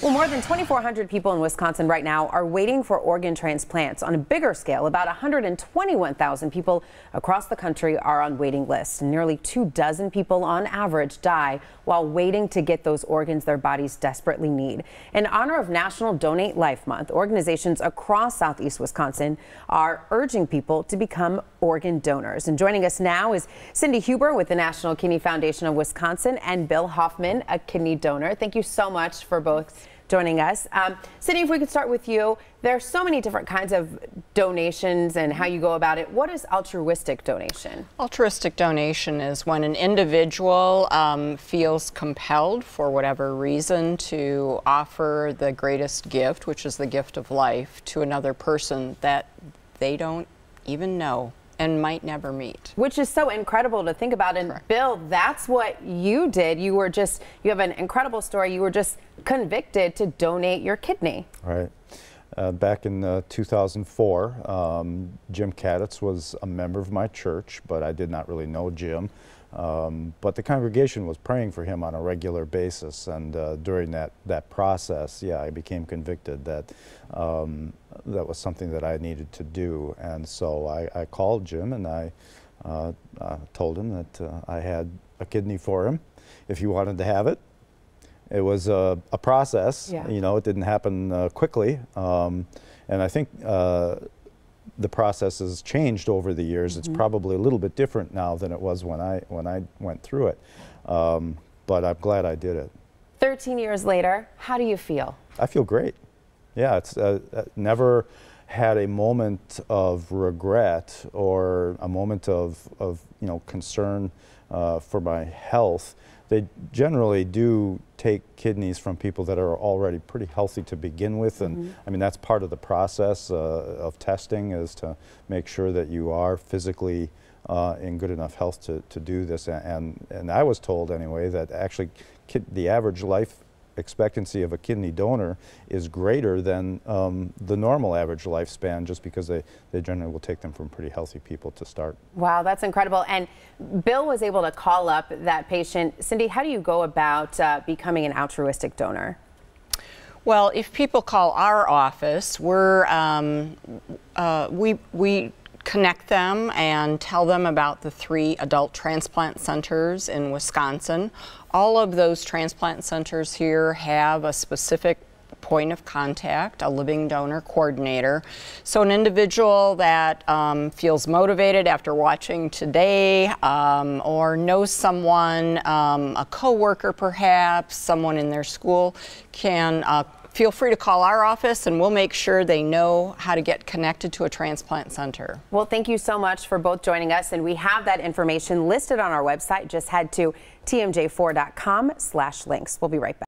Well, more than 2,400 people in Wisconsin right now are waiting for organ transplants. On a bigger scale, about 121,000 people across the country are on waiting lists. Nearly 24 people on average die while waiting to get those organs their bodies desperately need. In honor of National Donate Life Month, organizations across southeast Wisconsin are urging people to become organ donors. And joining us now is Cindy Huber with the National Kidney Foundation of Wisconsin and Bill Hoffmann, a kidney donor. Thank you so much for both joining us. Cindy, if we could start with you. There are so many different kinds of donations and how you go about it. What is altruistic donation? Altruistic donation is when an individual feels compelled for whatever reason to offer the greatest gift, which is the gift of life, to another person that they don't even know and might never meet. Which is so incredible to think about. And Correct. Bill, that's what you did. You have an incredible story. You were just convicted to donate your kidney. Right. Back in 2004, Jim Kaditz was a member of my church, but I did not really know Jim. But the congregation was praying for him on a regular basis, and during that process, yeah, I became convicted that that was something that I needed to do. And so I called Jim and I told him that I had a kidney for him if he wanted to have it. It was a process, yeah. You know, it didn't happen quickly. And I think the process has changed over the years. Mm-hmm. It's probably a little bit different now than it was when I went through it. But I'm glad I did it. 13 years later, how do you feel? I feel great. Yeah, it's never had a moment of regret or a moment of concern for my health. They generally do take kidneys from people that are already pretty healthy to begin with, and mm-hmm. I mean that's part of the process of testing, is to make sure that you are physically in good enough health to do this. And I was told anyway that actually the average life expectancy of a kidney donor is greater than the normal average lifespan, just because they generally will take them from pretty healthy people to start. Wow, that's incredible. And Bill was able to call up that patient. Cindy, how do you go about becoming an altruistic donor? Well, if people call our office, we connect them and tell them about the 3 adult transplant centers in Wisconsin. All of those transplant centers here have a specific point of contact, a living donor coordinator. So an individual that feels motivated after watching today, or knows someone, a coworker perhaps, someone in their school, can feel free to call our office and we'll make sure they know how to get connected to a transplant center. Well, thank you so much for both joining us, and we have that information listed on our website. Just head to tmj4.com/links. We'll be right back.